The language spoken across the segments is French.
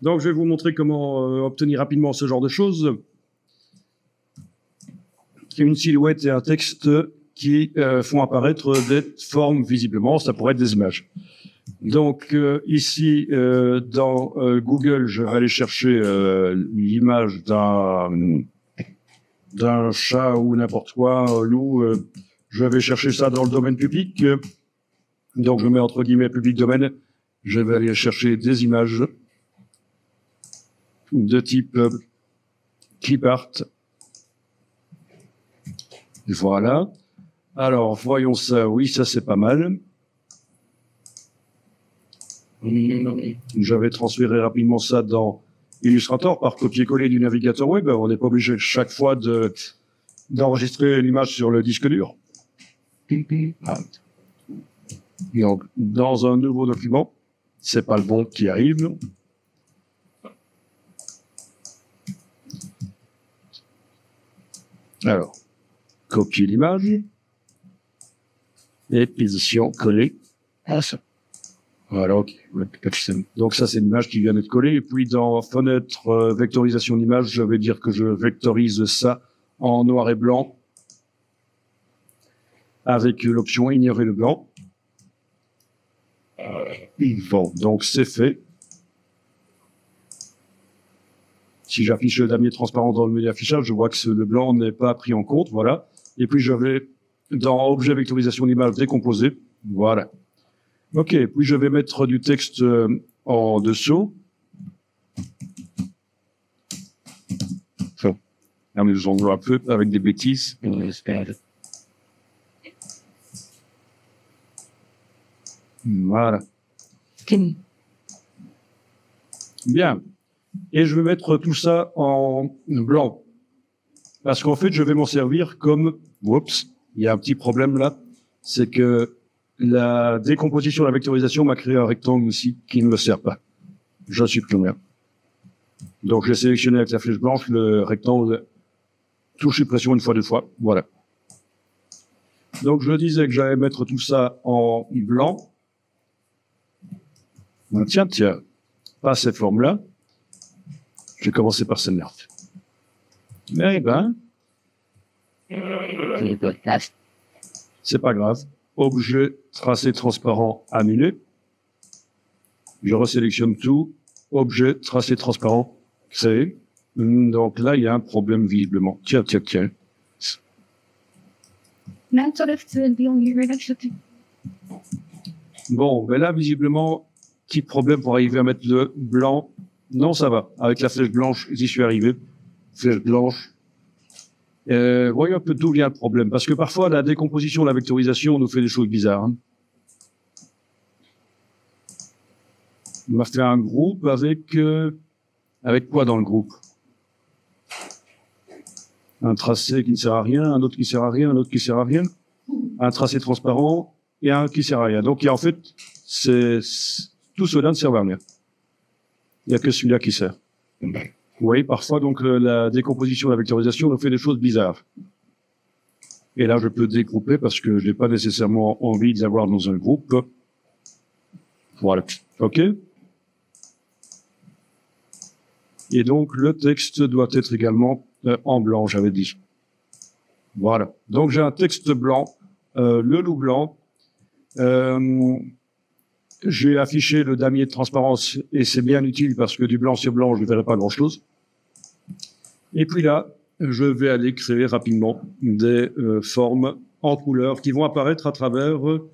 Donc, je vais vous montrer comment obtenir rapidement ce genre de choses. Une silhouette et un texte qui font apparaître des formes visiblement. Ça pourrait être des images. Donc, ici, dans Google, je vais aller chercher l'image d'un chat ou n'importe quoi, un loup. Je vais chercher ça dans le domaine public. Donc, je mets entre guillemets public domaine. Je vais aller chercher des images de type clip art. Voilà. Alors, voyons ça. Oui, ça, c'est pas mal. Je vais transférer rapidement ça dans Illustrator par copier-coller du navigateur web. On n'est pas obligé chaque fois d'enregistrer l'image sur le disque dur. Donc, dans un nouveau document, c'est pas le bon qui arrive. Alors, copier l'image et position, coller. Voilà, ok. Donc ça, c'est une image qui vient d'être collée. Et puis dans fenêtre vectorisation d'image, je vais dire que je vectorise ça en noir et blanc avec l'option ignorer le blanc. Bon, donc c'est fait. Si j'affiche le damier transparent dans le menu affichage, je vois que le blanc n'est pas pris en compte, voilà. Et puis je vais dans objet vectorisation d'image décomposer, voilà. Ok, puis je vais mettre du texte en dessous. Amusons-nous un peu avec des bêtises. Voilà. Bien. Et je vais mettre tout ça en blanc. Parce qu'en fait, je vais m'en servir comme... Oups, il y a un petit problème là. C'est que la décomposition, la vectorisation m'a créé un rectangle ici qui ne me sert pas. Je supprime. Donc, j'ai sélectionné avec la flèche blanche le rectangle, touche suppression une fois, deux fois. Voilà. Donc, je disais que j'allais mettre tout ça en blanc. Tiens, pas cette forme-là. Je vais commencer par celle-là. Eh ben, c'est pas grave. Objet tracé transparent annulé. Je resélectionne tout. Objet tracé transparent créé. Donc là, il y a un problème visiblement. Tiens. Bon, ben là, visiblement, petit problème pour arriver à mettre le blanc. Non, ça va. Avec la flèche blanche, j'y suis arrivé. Flèche blanche. Voyons un peu d'où vient le problème. Parce que parfois, la décomposition, la vectorisation nous fait des choses bizarres. Hein. On m'a fait un groupe avec quoi dans le groupe? Un tracé qui ne sert à rien, un autre qui sert à rien, un autre qui sert à rien, un tracé transparent et un qui sert à rien. Donc, en fait, tout cela ne sert à rien. Il n'y a que celui-là qui sert. Vous voyez, parfois, donc, la décomposition, la vectorisation nous fait des choses bizarres. Et là, je peux dégrouper parce que je n'ai pas nécessairement envie de les avoir dans un groupe. Voilà. OK? Et donc, le texte doit être également en blanc, j'avais dit. Voilà. Donc, j'ai un texte blanc, le loup blanc. J'ai affiché le damier de transparence et c'est bien utile parce que du blanc sur blanc, je ne verrai pas grand-chose. Et puis là, je vais aller créer rapidement des formes en couleur qui vont apparaître à travers le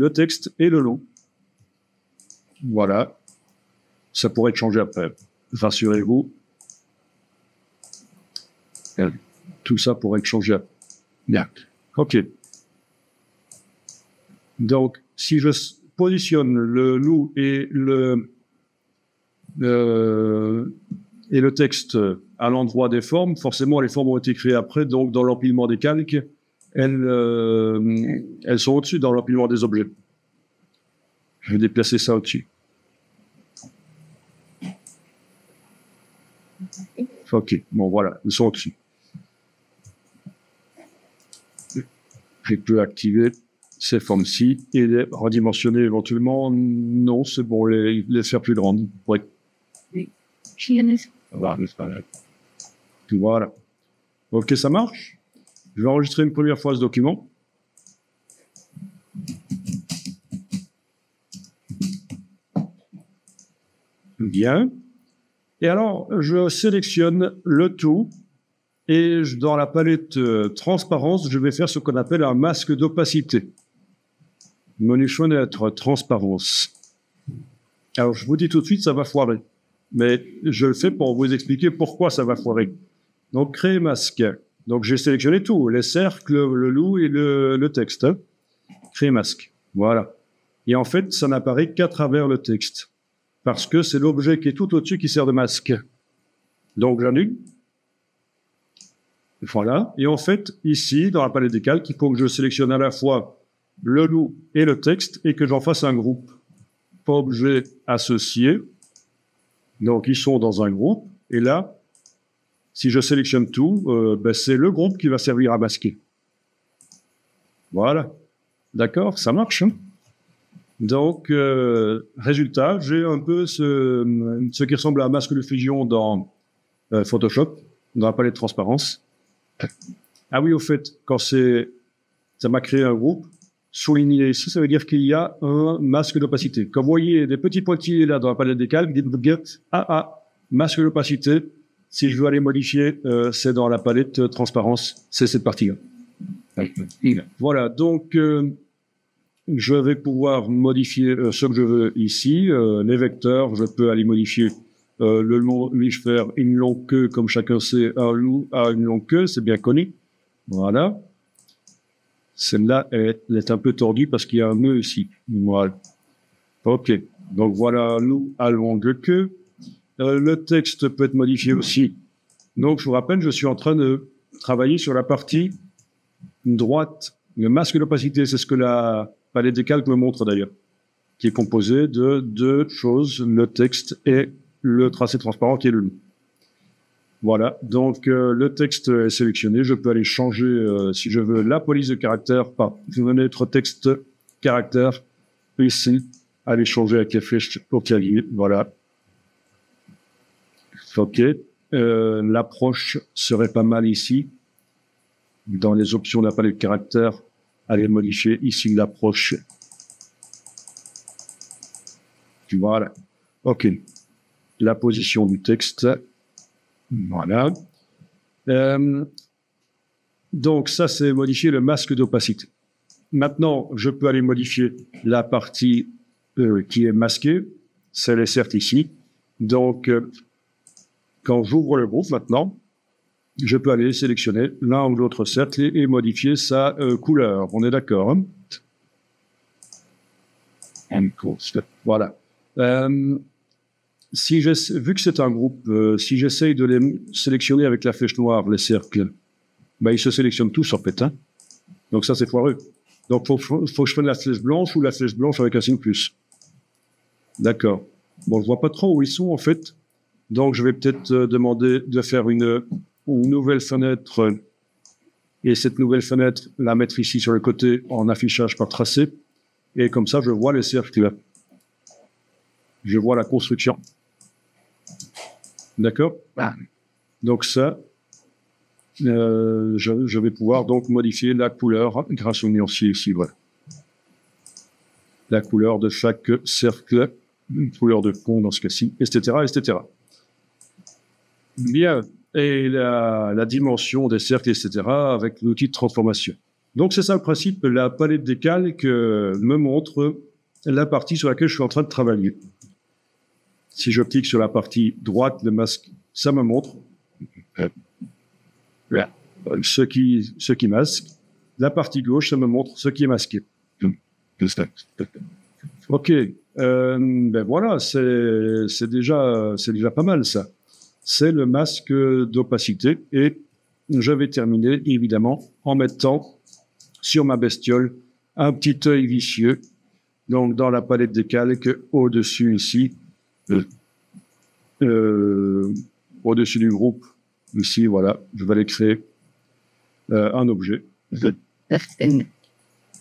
texte et le loup. Voilà. Ça pourrait être changé après. Rassurez-vous. Tout ça pourrait être changé après. Bien. OK. Donc, si je positionne le loup et le texte à l'endroit des formes, forcément, les formes ont été créées après, donc dans l'empilement des calques, elles sont au-dessus dans l'empilement des objets. Je vais déplacer ça au-dessus. OK, bon voilà, ils sont au-dessus. Je peux activer ces formes-ci et les redimensionner éventuellement. Non, c'est bon, les faire plus grandes. Ouais. Voilà. Ok, ça marche. Je vais enregistrer une première fois ce document. Bien. Et alors, je sélectionne le tout et dans la palette transparence, je vais faire ce qu'on appelle un masque d'opacité. Menu fenêtre, transparence. Alors, je vous dis tout de suite, ça va foirer. Mais je le fais pour vous expliquer pourquoi ça va foirer. Donc, créer masque. Donc, j'ai sélectionné tout, les cercles, le loup et le texte. Créer masque. Voilà. Et en fait, ça n'apparaît qu'à travers le texte. Parce que c'est l'objet qui est tout au-dessus qui sert de masque. Donc, j'annule. Voilà. Et en fait, ici, dans la palette des calques, il faut que je sélectionne à la fois le loup et le texte et que j'en fasse un groupe. Objet associé. Donc, ils sont dans un groupe. Et là, si je sélectionne tout, c'est le groupe qui va servir à masquer. Voilà. D'accord, ça marche. Hein. Donc, résultat, j'ai un peu ce qui ressemble à un masque de fusion dans Photoshop, dans la palette de transparence. Ah oui, au fait, quand ça m'a créé un groupe, souligné ici, ça veut dire qu'il y a un masque d'opacité. Comme vous voyez des petits pointillés là dans la palette des calques, dites-vous bien, masque d'opacité. Si je veux aller modifier, c'est dans la palette transparence, c'est cette partie-là. Voilà, donc je vais pouvoir modifier ce que je veux ici. Les vecteurs, je peux aller modifier le long, lui faire une longue queue, comme chacun sait, un loup a une longue queue, c'est bien connu. Voilà. Celle-là, elle est un peu tordue parce qu'il y a un nœud ici. Voilà. OK. Donc voilà un loup à longue queue. Le texte peut être modifié aussi. Donc, je vous rappelle, je suis en train de travailler sur la partie droite. Le masque d'opacité, c'est ce que la palette des calques me montre d'ailleurs, qui est composé de deux choses, le texte et le tracé transparent qui est le loup. Voilà, donc le texte est sélectionné. Je peux aller changer, si je veux, la police de caractère par fenêtre texte caractère. Ici, aller changer avec les flèches au clavier. Voilà. OK. L'approche serait pas mal ici. Dans les options de la palette de caractère, aller modifier ici l'approche. Voilà. OK. La position du texte. Voilà. Donc ça, c'est modifier le masque d'opacité. Maintenant, je peux aller modifier la partie qui est masquée. C'est les cercles ici. Donc, quand j'ouvre le groupe maintenant, je peux aller sélectionner l'un ou l'autre cercle et modifier sa couleur. On est d'accord, hein? Voilà. Vu que c'est un groupe, si j'essaye de les sélectionner avec la flèche noire, les cercles, ils se sélectionnent tous en fait. Hein. Donc ça, c'est foireux. Donc, faut que je prenne la flèche blanche ou la flèche blanche avec un signe plus. D'accord. Bon, je vois pas trop où ils sont en fait. Donc, je vais peut-être demander de faire une nouvelle fenêtre. Et cette nouvelle fenêtre, la mettre ici sur le côté en affichage par tracé. Et comme ça, je vois les cercles. Je vois la construction. D'accord? Donc ça, je vais pouvoir donc modifier la couleur grâce au nuancier ici. Voilà. La couleur de chaque cercle, une couleur de fond dans ce cas-ci, etc., etc. Bien. Et la dimension des cercles, etc., avec l'outil de transformation. Donc, c'est ça le principe. La palette des calques me montre la partie sur laquelle je suis en train de travailler. Si je clique sur la partie droite, le masque, ça me montre ce qui masque. La partie gauche, ça me montre ce qui est masqué. OK. Voilà, c'est déjà pas mal, ça. C'est le masque d'opacité. Et je vais terminer, évidemment, en mettant sur ma bestiole un petit œil vicieux. Donc, dans la palette des calques, au-dessus ici, au-dessus du groupe, ici, voilà, je vais aller créer un objet.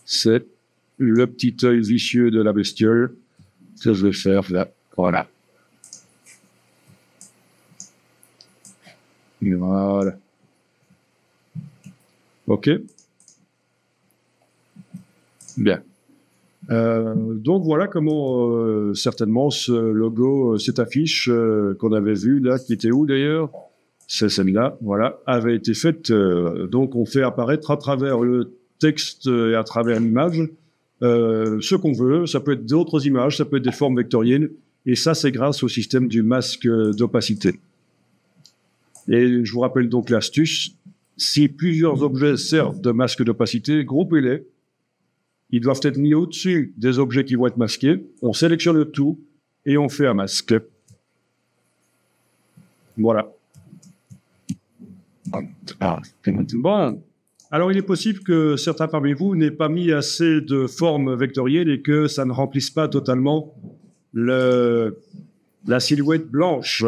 C'est le petit œil vicieux de la bestiole que je vais faire là. Voilà. Voilà. OK. Bien. Donc voilà comment certainement ce logo, cette affiche qu'on avait vue là, qui était où d'ailleurs? C'est celle-là, voilà, avait été faite. Donc on fait apparaître à travers le texte et à travers l'image ce qu'on veut. Ça peut être d'autres images, ça peut être des formes vectorielles, et ça c'est grâce au système du masque d'opacité. Et je vous rappelle donc l'astuce. Si plusieurs objets servent de masque d'opacité, groupez-les. Ils doivent être mis au-dessus des objets qui vont être masqués. On sélectionne le tout et on fait un masque. Voilà. Bon. Alors, il est possible que certains parmi vous n'aient pas mis assez de formes vectorielles et que ça ne remplisse pas totalement la silhouette blanche.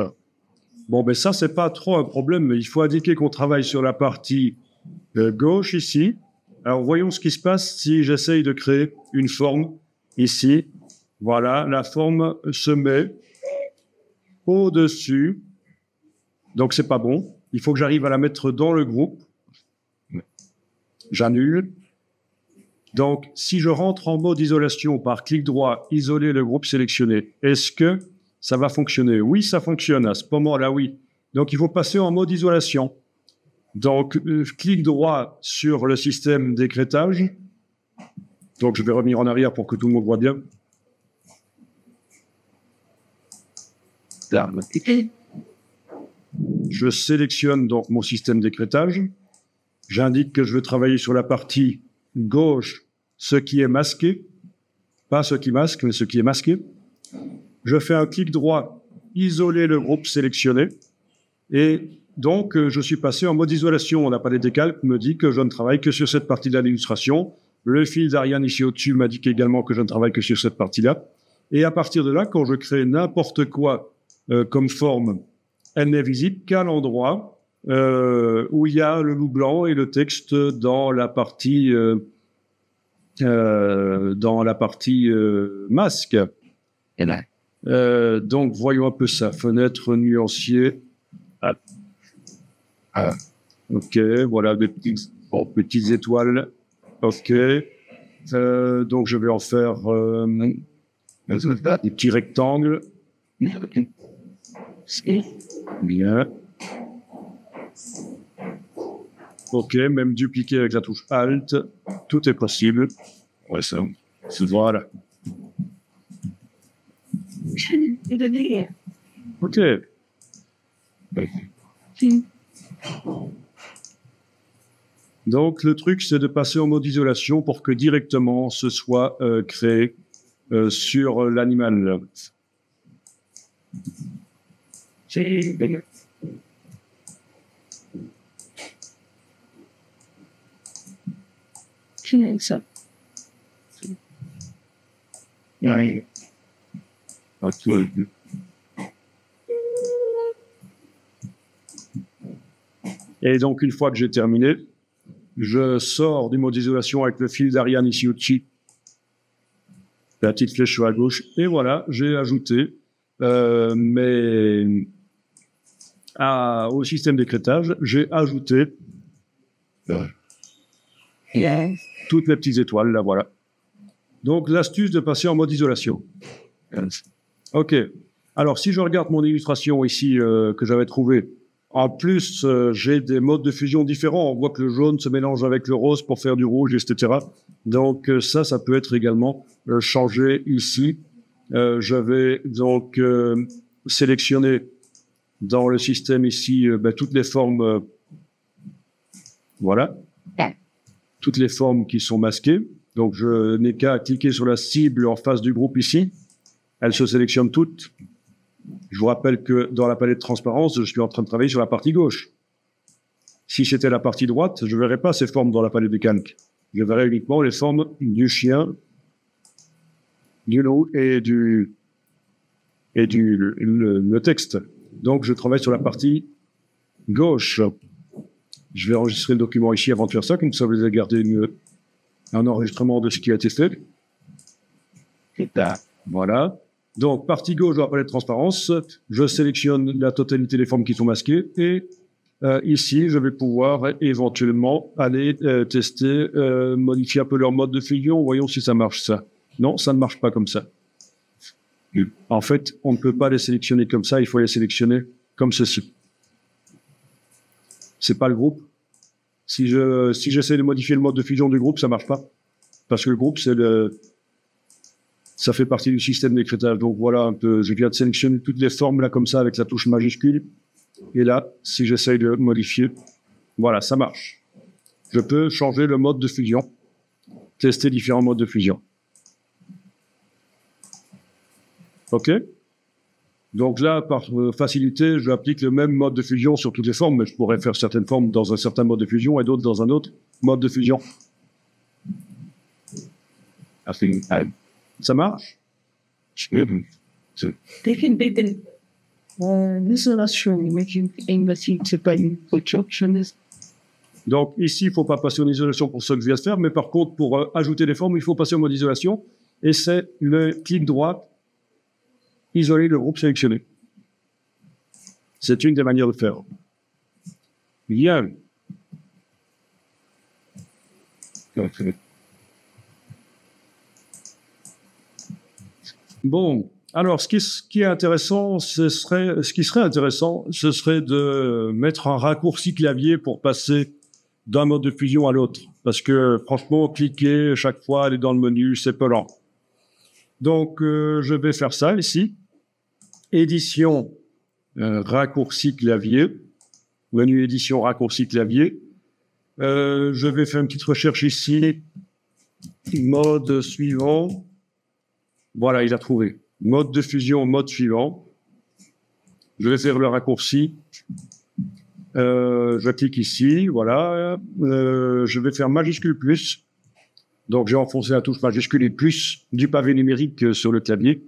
Bon, ben ça, c'est pas trop un problème, mais il faut indiquer qu'on travaille sur la partie gauche ici. Alors, voyons ce qui se passe si j'essaye de créer une forme ici. Voilà, la forme se met au-dessus. Donc, c'est pas bon. Il faut que j'arrive à la mettre dans le groupe. J'annule. Donc, si je rentre en mode isolation par clic droit, isoler le groupe sélectionné, est-ce que ça va fonctionner? Oui, ça fonctionne. À ce moment-là, oui. Donc, il faut passer en mode isolation. Donc, clic droit sur le système d'écrêtage. Donc, je vais revenir en arrière pour que tout le monde voit bien. Je sélectionne donc mon système d'écrêtage. J'indique que je veux travailler sur la partie gauche, ce qui est masqué. Pas ce qui masque, mais ce qui est masqué. Je fais un clic droit, isoler le groupe sélectionné. Et donc, je suis passé en mode isolation. La palette des calques me dit que je ne travaille que sur cette partie de l'illustration. Le fil d'Ariane ici au-dessus m'indique également que je ne travaille que sur cette partie-là. Et à partir de là, quand je crée n'importe quoi comme forme, elle n'est visible qu'à l'endroit où il y a le loup blanc et le texte dans la partie masque. Donc, voyons un peu ça. Fenêtre nuancier. OK, voilà des petites étoiles. OK. Donc, je vais en faire des petits rectangles. Bien. OK, même dupliquer avec la touche Alt. Tout est possible. Ouais, ça. Voilà. OK. Donc, le truc, c'est de passer en mode isolation pour que directement ce soit créé sur l'animal. Et donc, une fois que j'ai terminé, je sors du mode isolation avec le fil d'Ariane ici au-dessus. La petite flèche sur la gauche. Et voilà, j'ai ajouté au système d'écrêtage, j'ai ajouté toutes les petites étoiles, là, voilà. Donc, l'astuce de passer en mode isolation. OK. Alors, si je regarde mon illustration ici que j'avais trouvée, en plus, j'ai des modes de fusion différents. On voit que le jaune se mélange avec le rose pour faire du rouge, etc. Donc, ça peut être également changé ici. Je vais donc sélectionner dans le système ici toutes les formes. Voilà. Toutes les formes qui sont masquées. Donc, je n'ai qu'à cliquer sur la cible en face du groupe ici. Elles se sélectionnent toutes. Je vous rappelle que dans la palette de transparence, je suis en train de travailler sur la partie gauche. Si c'était la partie droite, je ne verrais pas ces formes dans la palette de calque. Je verrais uniquement les formes du chien, du loup et le texte. Donc, je travaille sur la partie gauche. Je vais enregistrer le document ici avant de faire ça, comme ça vous allez garder un enregistrement de ce qui a été fait. Voilà. Donc, partie gauche de la palette transparence, je sélectionne la totalité des formes qui sont masquées et ici, je vais pouvoir éventuellement aller tester, modifier un peu leur mode de fusion. Voyons si ça marche, ça. Non, ça ne marche pas comme ça. En fait, on ne peut pas les sélectionner comme ça, il faut les sélectionner comme ceci. C'est pas le groupe. Si j'essaie de modifier le mode de fusion du groupe, ça marche pas. Parce que le groupe, ça fait partie du système d'écrétage. Donc voilà un peu, je viens de sélectionner toutes les formes là comme ça avec la touche majuscule. Et là, si j'essaye de modifier, voilà, ça marche. Je peux changer le mode de fusion, tester différents modes de fusion. OK? Donc là, par facilité, j'applique le même mode de fusion sur toutes les formes, mais je pourrais faire certaines formes dans un certain mode de fusion et d'autres dans un autre mode de fusion. Ça marche? Donc ici, il ne faut pas passer en isolation pour ce que je viens de faire, mais par contre, pour ajouter des formes, il faut passer en mode isolation. Et c'est le clic droit, isoler le groupe sélectionné. C'est une des manières de faire. Bien. Bon, alors ce qui est intéressant, ce serait de mettre un raccourci clavier pour passer d'un mode de fusion à l'autre. Parce que franchement, cliquer chaque fois, aller dans le menu, c'est peu lent. Donc, je vais faire ça ici. Édition, raccourci clavier. Menu édition, raccourci clavier. Je vais faire une petite recherche ici. Mode suivant. Voilà, il a trouvé. Mode de fusion, mode suivant. Je vais faire le raccourci. Je clique ici, voilà. Je vais faire majuscule plus. Donc, j'ai enfoncé la touche majuscule et plus du pavé numérique sur le clavier.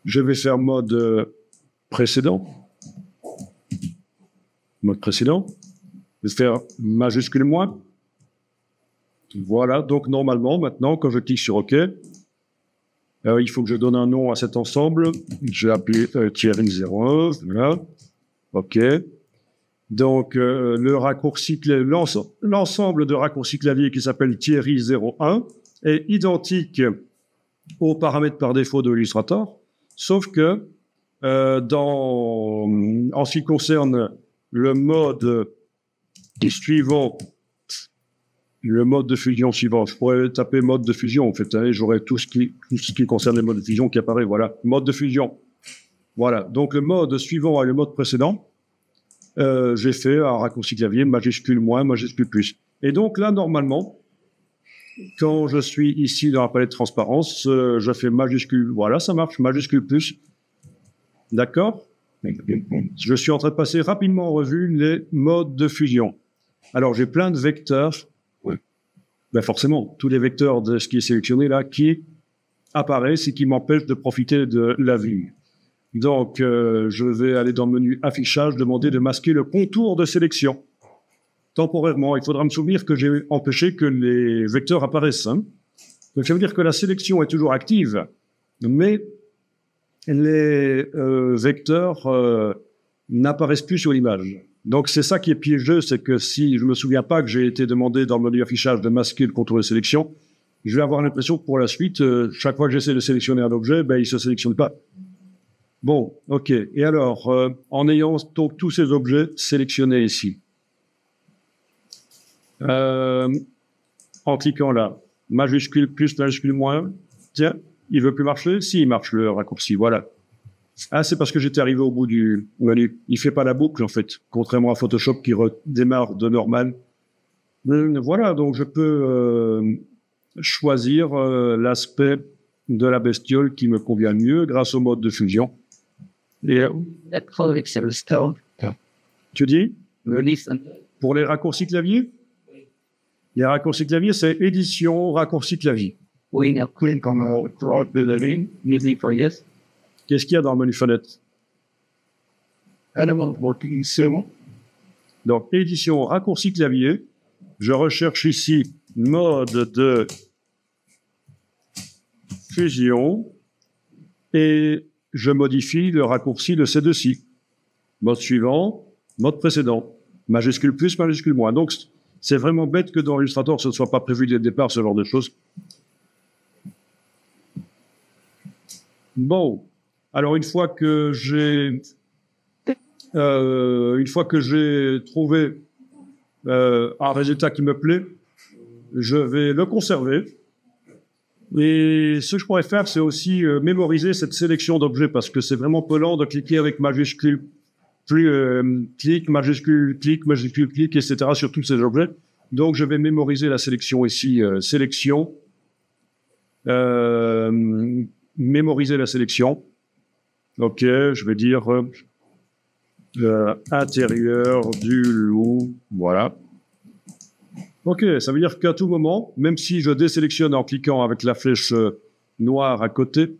Je vais faire mode précédent. Mode précédent. Je vais faire majuscule moins. Voilà, donc normalement, maintenant, quand je clique sur OK, il faut que je donne un nom à cet ensemble. Je vais appeler Thierry 01, voilà. OK. Donc, le raccourci, l'ensemble de raccourcis clavier qui s'appelle Thierry 01 est identique aux paramètres par défaut de Illustrator, sauf que en ce qui concerne le mode suivant, le mode de fusion suivant, je pourrais taper mode de fusion, en fait, hein, j'aurais tout ce qui concerne les modes de fusion qui apparaît, voilà, mode de fusion. Voilà, donc le mode suivant est le mode précédent. J'ai fait un raccourci clavier, majuscule moins, majuscule plus. Et donc là, normalement, quand je suis ici dans la palette transparence, je fais majuscule, voilà, ça marche, majuscule plus. D'accord? Je suis en train de passer rapidement en revue les modes de fusion. Alors, j'ai plein de vecteurs. Ben forcément, tous les vecteurs de ce qui est sélectionné là, qui apparaissent et qui m'empêchent de profiter de la vue. Donc, je vais aller dans le menu affichage, demander de masquer le contour de sélection. Temporairement, il faudra me souvenir que j'ai empêché que les vecteurs apparaissent. Hein. Donc, ça veut dire que la sélection est toujours active, mais les vecteurs n'apparaissent plus sur l'image. Donc, c'est ça qui est piégeux, c'est que si je me souviens pas que j'ai été demandé dans le menu affichage de masquer le contour de sélection, je vais avoir l'impression que pour la suite, chaque fois que j'essaie de sélectionner un objet, ben, il se sélectionne pas. Bon, ok. Et alors, en ayant donc tous ces objets sélectionnés ici, en cliquant là, majuscule plus, majuscule moins, tiens, il veut plus marcher? Si, il marche le raccourci, voilà. Ah, c'est parce que j'étais arrivé au bout du menu. Il fait pas la boucle, en fait, contrairement à Photoshop qui redémarre de normal. Voilà, donc je peux choisir l'aspect de la bestiole qui me convient mieux grâce au mode de fusion. Et, tu dis? Pour les raccourcis clavier? Les raccourcis clavier, c'est édition, raccourci clavier. Qu'est-ce qu'il y a dans le menu fenêtre? Donc, édition, raccourci clavier. Je recherche ici mode de fusion, et je modifie le raccourci de ces deux-ci. Mode suivant, mode précédent. Majuscule plus, majuscule moins. Donc, c'est vraiment bête que dans Illustrator, ce ne soit pas prévu dès le départ, ce genre de choses. Bon. Alors, une fois que j'ai trouvé un résultat qui me plaît, je vais le conserver. Et ce que je pourrais faire, c'est aussi mémoriser cette sélection d'objets, parce que c'est vraiment peu lent de cliquer avec majuscule, clic, majuscule, clic, etc. sur tous ces objets. Donc, je vais mémoriser la sélection ici, sélection, mémoriser la sélection. Ok, je vais dire intérieur du loup, voilà. Ok, ça veut dire qu'à tout moment, même si je désélectionne en cliquant avec la flèche noire à côté,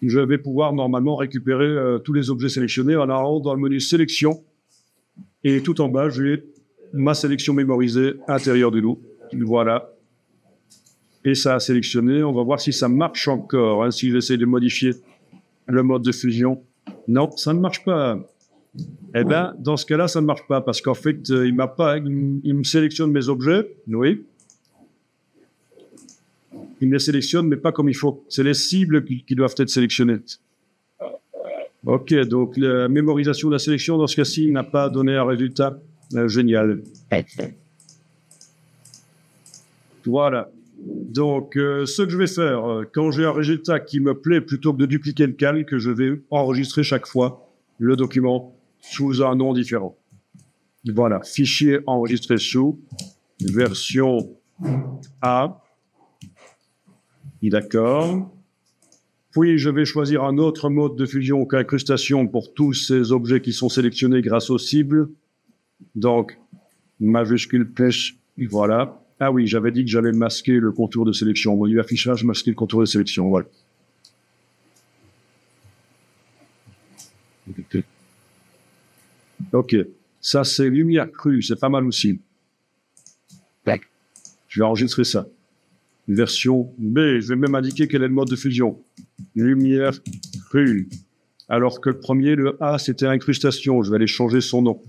je vais pouvoir normalement récupérer tous les objets sélectionnés en allant dans le menu sélection, et tout en bas, j'ai ma sélection mémorisée intérieur du loup. Voilà. Et ça a sélectionné. On va voir si ça marche encore, hein, si j'essaie de modifier le mode de fusion. Non, ça ne marche pas. Eh bien, dans ce cas-là, ça ne marche pas, parce qu'en fait, il me sélectionne mes objets, oui. Il me les sélectionne, mais pas comme il faut. C'est les cibles qui doivent être sélectionnées. Ok, donc la mémorisation de la sélection, dans ce cas-ci, n'a pas donné un résultat génial. Voilà. Donc, ce que je vais faire, quand j'ai un résultat qui me plaît, plutôt que de dupliquer le calque, je vais enregistrer chaque fois le document sous un nom différent. Voilà, fichier enregistré sous version A. D'accord. Puis, je vais choisir un autre mode de fusion qu'incrustation pour tous ces objets qui sont sélectionnés grâce aux cibles. Donc, majuscule flèche, voilà. Ah oui, j'avais dit que j'allais masquer le contour de sélection. Au menu affichage, masquer le contour de sélection, voilà. Ok, ça c'est lumière crue, c'est pas mal aussi. Je vais enregistrer ça. Version B, je vais même indiquer quel est le mode de fusion. Lumière crue. Alors que le premier, le A, c'était incrustation. Je vais aller changer son nom.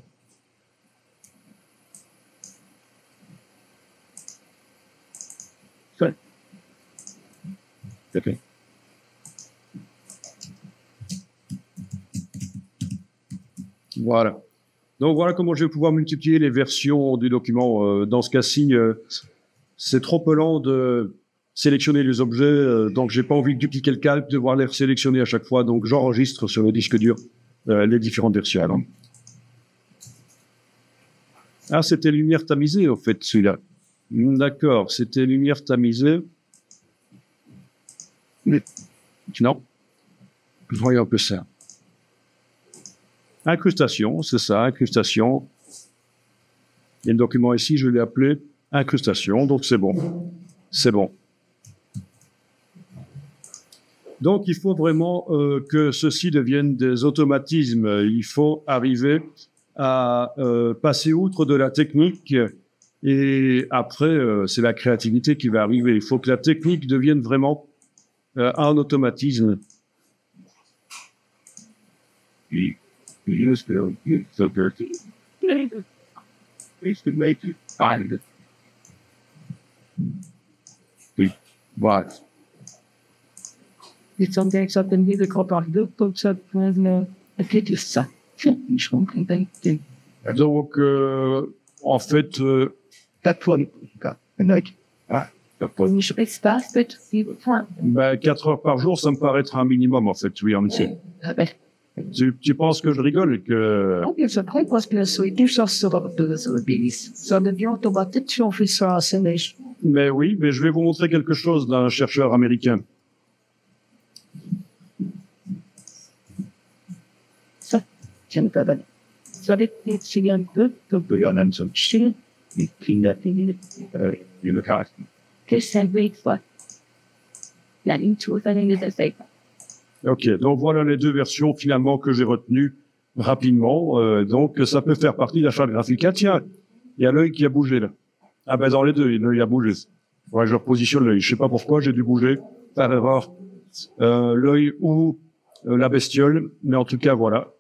Okay. Voilà. Donc voilà comment je vais pouvoir multiplier les versions du document. Dans ce cas-ci, c'est trop lent de sélectionner les objets, donc j'ai pas envie de dupliquer le calque, de devoir les sélectionner à chaque fois. Donc j'enregistre sur le disque dur les différentes versions. Ah, c'était lumière tamisée, au fait, celui-là. D'accord, c'était lumière tamisée. Non. Voyons un peu ça. Incrustation, c'est ça, incrustation. Il y a le document ici, je l'ai appelé incrustation, donc c'est bon. C'est bon. Donc, il faut vraiment que ceci devienne des automatismes. Il faut arriver à passer outre de la technique et après, c'est la créativité qui va arriver. Il faut que la technique devienne vraiment un automatisme. Oui, voilà. Donc, en fait, 4 heures par jour, ça me paraît être un minimum, en fait, oui, en effet. Tu penses que je rigole et que... Mais oui, mais je vais vous montrer quelque chose d'un chercheur américain. Ok, donc voilà les deux versions finalement que j'ai retenues rapidement. Donc ça peut faire partie de la charte graphique. Ah tiens, il y a l'œil qui a bougé là. Ah ben dans les deux, l'œil a bougé. Ouais, je repositionne l'œil. Je sais pas pourquoi, j'ai dû bouger par erreur l'œil ou la bestiole, mais en tout cas voilà.